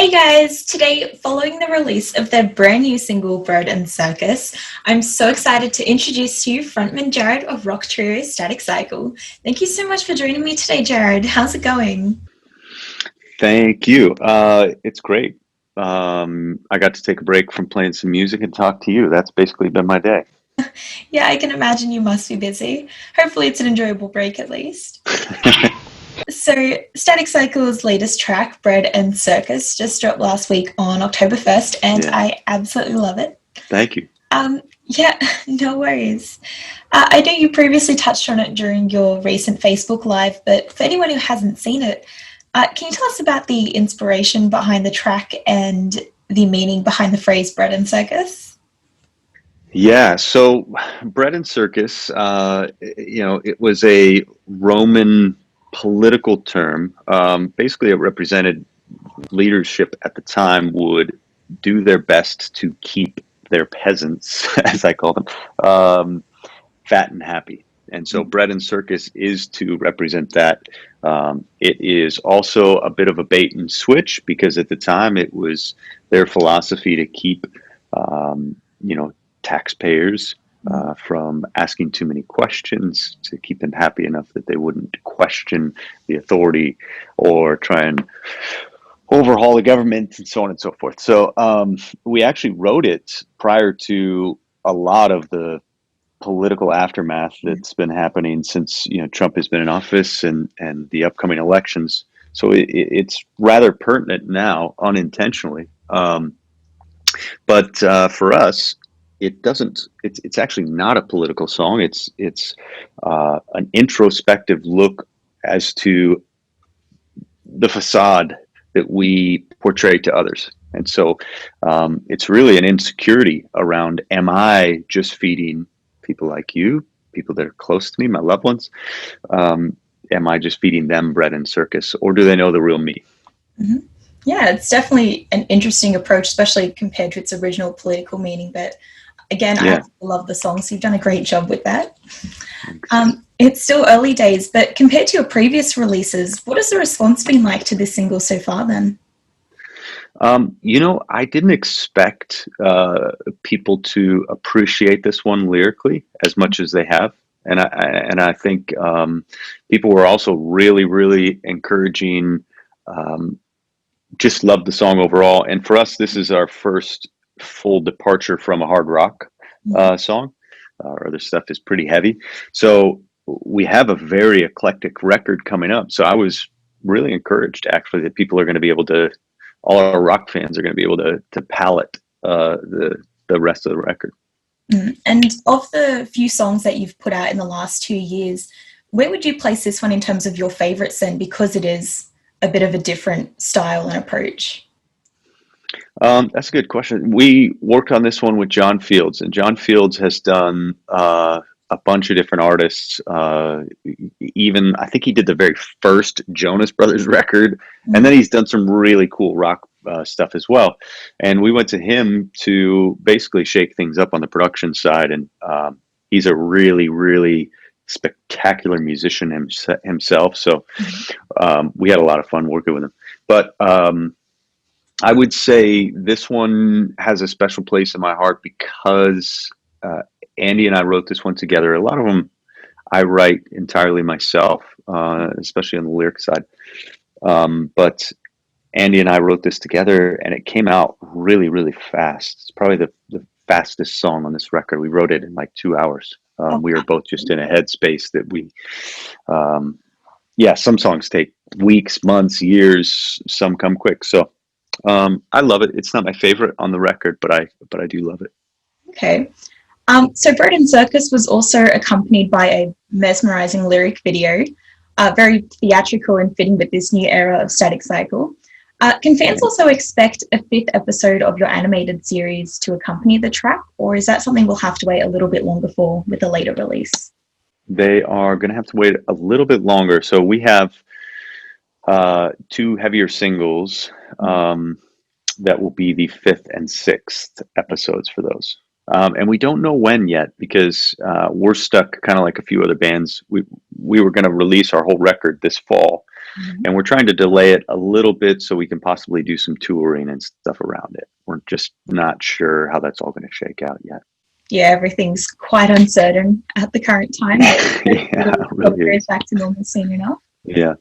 Hey guys, today, following the release of their brand new single Bread and Circus, I'm so excited to introduce to you frontman Jared of rock trio Static Cycle. Thank you so much for joining me today, Jared. How's it going? Thank you. It's great. I got to take a break from playing some music and talk to you. That's basically been my day. Yeah, I can imagine you must be busy. Hopefully, it's an enjoyable break at least. So, Static Cycle's latest track, Bread and Circus, just dropped last week on October 1st, and Yeah, I absolutely love it. thank you. Yeah, no worries. I know you previously touched on it during your recent Facebook Live, but for anyone who hasn't seen it, can you tell us about the inspiration behind the track and the meaning behind the phrase bread and circus? Yeah, so bread and circus, it was a Roman political term. Basically, it represented leadership at the time would do their best to keep their peasants, as I call them, um, fat and happy. And so bread and circus is to represent that. It is also a bit of a bait and switch because at the time it was their philosophy to keep, um, you know, taxpayers from asking too many questions, to keep them happy enough that they wouldn't question the authority or try and overhaul the government and so on and so forth. So we actually wrote it prior to a lot of the political aftermath that's been happening since Trump has been in office and the upcoming elections. So it's rather pertinent now, unintentionally. But for us, it doesn't. It's actually not a political song. It's an introspective look as to the facade that we portray to others. And so it's really an insecurity around, am I just feeding people like you, people that are close to me, my loved ones? Um, am I just feeding them bread and circus, or do they know the real me? Hmm. Yeah, it's definitely an interesting approach, especially compared to its original political meaning. But again, I Yeah. absolutely love the song, so you've done a great job with that. Thanks. It's still early days, but compared to your previous releases, what has the response been like to this single so far then? I didn't expect people to appreciate this one lyrically as much as they have, and I think people were also really, really encouraging. Um, just love the song overall, and for us, this is our first full departure from a hard rock song. Our other stuff is pretty heavy, so we have a very eclectic record coming up. So I was really encouraged, actually, that people are going to be able to, all our rock fans are going to be able to palate the rest of the record. And of the few songs that you've put out in the last 2 years, where would you place this one in terms of your favorites then, because it is a bit of a different style and approach? That's a good question. We worked on this one with John Fields, and John Fields has done a bunch of different artists. Even I think he did the very first Jonas Brothers record, and then he's done some really cool rock stuff as well. And we went to him to basically shake things up on the production side, and he's a really, really spectacular musician himself. So we had a lot of fun working with him. But I would say this one has a special place in my heart because Andy and I wrote this one together. A lot of them I write entirely myself, especially on the lyric side. But Andy and I wrote this together, and it came out really, really fast. It's probably the fastest song on this record. We wrote it in like 2 hours. Oh, We were both just in a headspace that um, yeah, some songs take weeks, months, years. Some come quick. So I love it. It's not my favorite on the record, but I do love it. okay. So Bread and Circus was also accompanied by a mesmerizing lyric video, very theatrical and fitting with this new era of Static Cycle. Can fans also expect a fifth episode of your animated series to accompany the track, or is that something we'll have to wait a little bit longer for with a later release? They are going to have to wait a little bit longer. So we have two heavier singles that will be the fifth and sixth episodes for those. And we don't know when yet because we're stuck kind of like a few other bands. We were going to release our whole record this fall, Mhm. And we're trying to delay it a little bit so we can possibly do some touring and stuff around it. We're just not sure how that's all going to shake out yet. Yeah, everything's quite uncertain at the current time, but Yeah, it'll it really go is. back to normal soon enough. Yeah.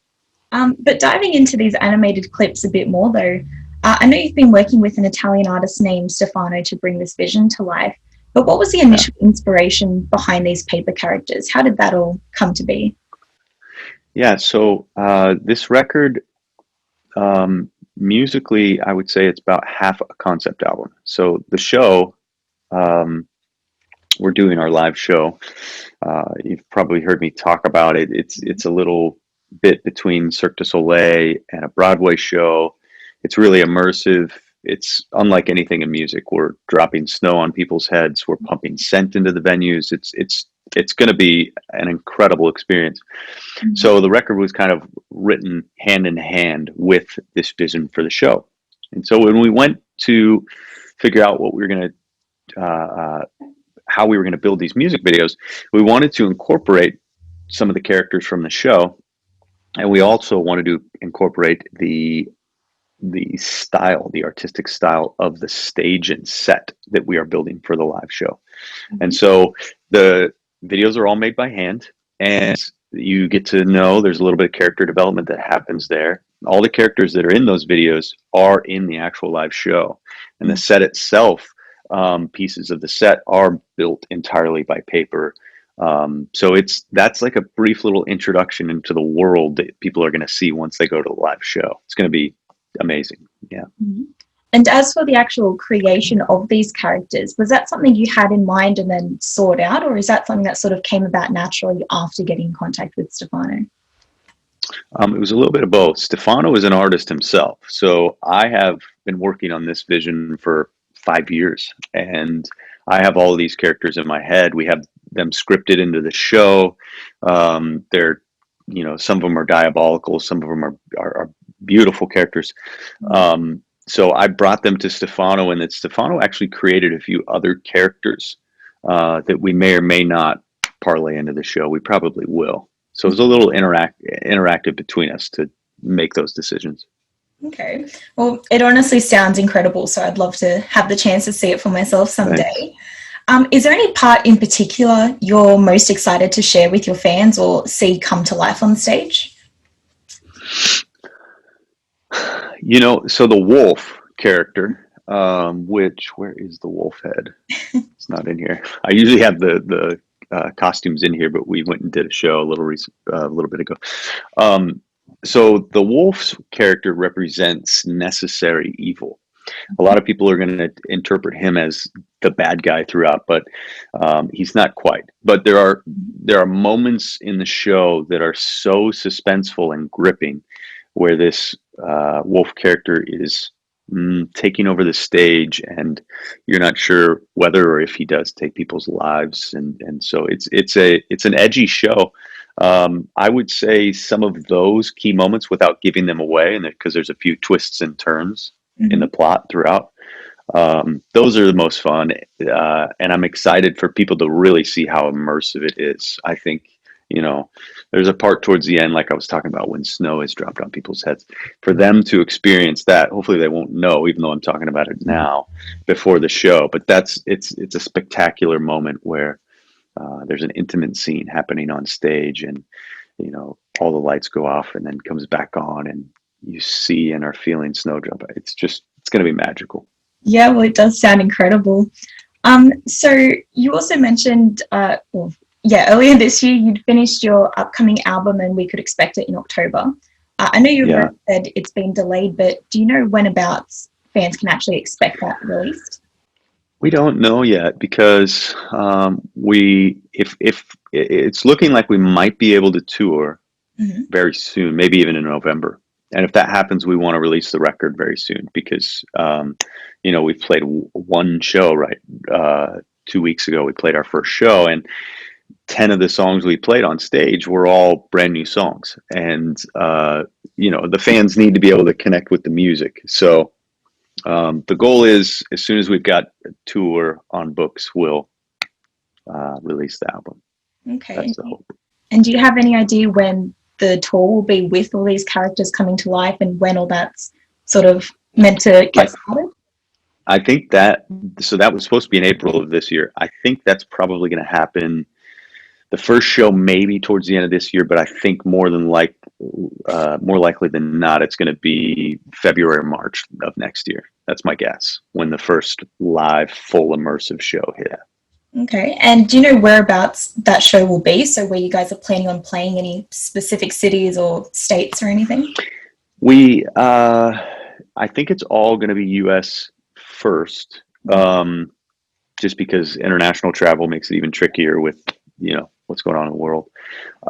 But diving into these animated clips a bit more, though, I know you've been working with an Italian artist named Stefano to bring this vision to life. But what was the Yeah. initial inspiration behind these paper characters? How did that all come to be? Yeah. So this record, musically, I would say it's about half a concept album. So the show, um, we're doing our live show. You've probably heard me talk about it. It's a little bit between Cirque du Soleil and a Broadway show. It's really immersive. It's unlike anything in music. We're dropping snow on people's heads. We're pumping scent into the venues. It's going to be an incredible experience. Mhm. So the record was kind of written hand in hand with this vision for the show. And so when we went to figure out what we were going to how we were going to build these music videos, we wanted to incorporate some of the characters from the show, and we also wanted to incorporate the artistic style of the stage and set that we are building for the live show. And Mhm. so the videos are all made by hand, and you get to know there's a little bit of character development that happens there. All the characters that are in those videos are in the actual live show, and the set itself, pieces of the set are built entirely by paper. So that's like a brief little introduction into the world that people are going to see once they go to the live show. It's going to be amazing. Yeah. Mhm. And as for the actual creation of these characters, was that something you had in mind and then sought out, or is that something that sort of came about naturally after getting in contact with Stefano? It was a little bit of both. Stefano is an artist himself. So I have been working on this vision for 5 years, and I have all of these characters in my head. We have them scripted into the show. They're, some of them are diabolical, some of them are beautiful characters. So I brought them to Stefano, and that Stefano actually created a few other characters that we may or may not parlay into the show. We probably will. So it was a little interactive between us to make those decisions. Okay. Well, it honestly sounds incredible, so I'd love to have the chance to see it for myself Thanks. someday. Is there any part in particular you're most excited to share with your fans or see come to life on stage? So the wolf character, which where is the wolf head? It's not in here. I usually have the costumes in here, but we went and did a show a little bit ago. Um, so the wolf's character represents necessary evil. A lot of people are going to interpret him as the bad guy throughout, but he's not quite. But there are moments in the show that are so suspenseful and gripping, where this wolf character is taking over the stage, and you're not sure whether or if he does take people's lives, and so it's an edgy show. I would say some of those key moments, without giving them away, and because there's a few twists and turns in Mm-hmm. the plot throughout. Those are the most fun, and I'm excited for people to really see how immersive it is. I think, there's a part towards the end, like I was talking about, when snow is dropped on people's heads. For them to experience that, hopefully they won't know, even though I'm talking about it now before the show. But it's a spectacular moment where there's an intimate scene happening on stage, and all the lights go off and then comes back on, and you see and are feeling snowdrop. It's going to be magical. Yeah, well, it does sound incredible. So you also mentioned, well, yeah, earlier this year you'd finished your upcoming album and we could expect it in October. I know you Yeah. said it's been delayed, but do you know when abouts fans can actually expect that released? We don't know yet because we if it's looking like we might be able to tour Mm-hmm. very soon, maybe even in November. And if that happens, we want to release the record very soon because we've played one show, right. 2 weeks ago we played our first show, and 10 of the songs we played on stage were all brand new songs, and the fans need to be able to connect with the music. So the goal is, as soon as we've got a tour on books, we'll release the album. Okay. That's the hope. And do you have any idea when the tour will be with all these characters coming to life and when all that's sort of meant to I, get started? I think that, so that was supposed to be in April of this year. I think that's probably going to happen. The first show maybe towards the end of this year, but I think more likely than not, it's going to be February or March of next year. That's my guess, when the first live, full immersive show hit. Okay. And do you know whereabouts that show will be? So where you guys are planning on playing, any specific cities or states or anything? I think it's all going to be U.S. first, just because international travel makes it even trickier with, what's going on in the world.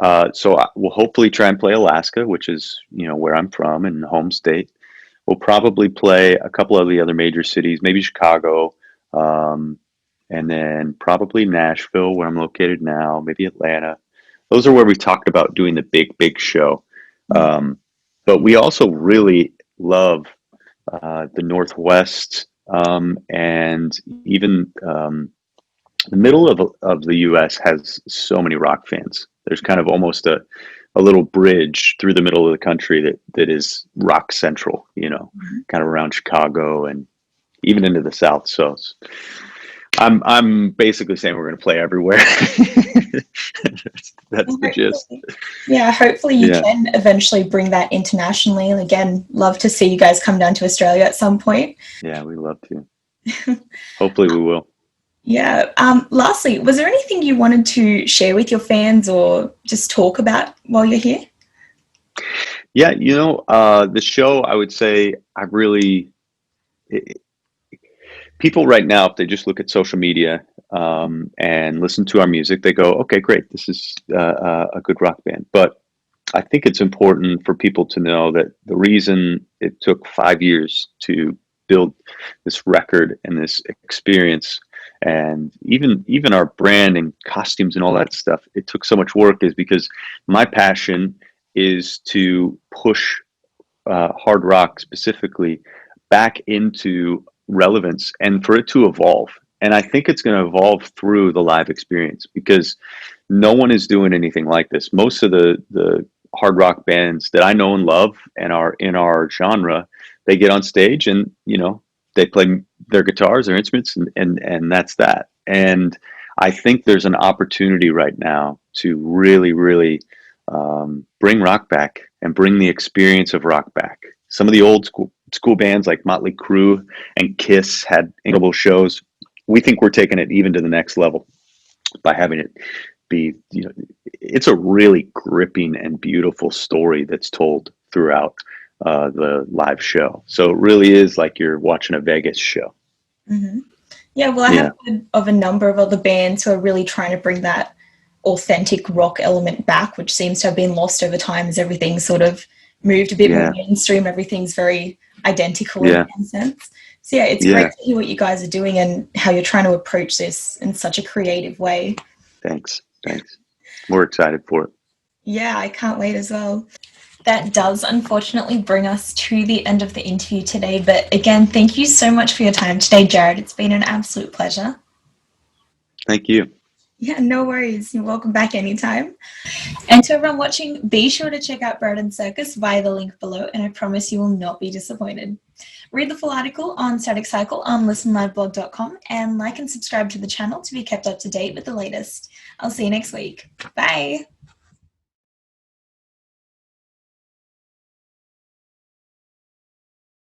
We'll hopefully try and play Alaska, which is, where I'm from and home state. We'll probably play a couple of the other major cities, maybe Chicago, and then probably Nashville, where I'm located now, maybe Atlanta. Those are where we talked about doing the big show. But we also really love the Northwest, and even the middle of the U.S. has so many rock fans. There's kind of almost a little bridge through the middle of the country that is rock central, kind of around Chicago and even into the South. So I'm basically saying we're going to play everywhere. That's the gist. Yeah, hopefully you Yeah. can eventually bring that internationally. And again, love to see you guys come down to Australia at some point. Yeah, we love to. Hopefully we will. Yeah. Lastly, was there anything you wanted to share with your fans or just talk about while you're here? Yeah, the show, I would say people right now, if they just look at social media and listen to our music, they go, okay, great, this is a good rock band. But I think it's important for people to know that the reason it took 5 years to build this record and this experience, and even our brand and costumes and all that stuff, it took so much work, is because my passion is to push hard rock specifically back into relevance and for it to evolve. And I think it's going to evolve through the live experience, because no one is doing anything like this. Most of the hard rock bands that I know and love and are in our genre, they get on stage and, they play their guitars, their instruments, and that's that. And I think there's an opportunity right now to really, really bring rock back and bring the experience of rock back. Some of the old school bands like Motley Crue and Kiss had incredible shows. We think we're taking it even to the next level by having it be, it's a really gripping and beautiful story that's told throughout the live show. So it really is like you're watching a Vegas show. Mm-hmm. Yeah, well, I have heard of a number of other bands who are really trying to bring that authentic rock element back, which seems to have been lost over time as everything sort of moved a bit more mainstream. Everything's very identical in that sense. So it's great to hear what you guys are doing and how you're trying to approach this in such a creative way. Thanks. We're excited for it. Yeah, I can't wait as well. That does unfortunately bring us to the end of the interview today. But again, thank you so much for your time today, Jared. It's been an absolute pleasure. Thank you. Yeah, no worries. You're welcome back anytime. And to everyone watching, be sure to check out Bird and Circus via the link below, and I promise you will not be disappointed. Read the full article on Static Cycle on listenliveblog.com and like and subscribe to the channel to be kept up to date with the latest. I'll see you next week. Bye.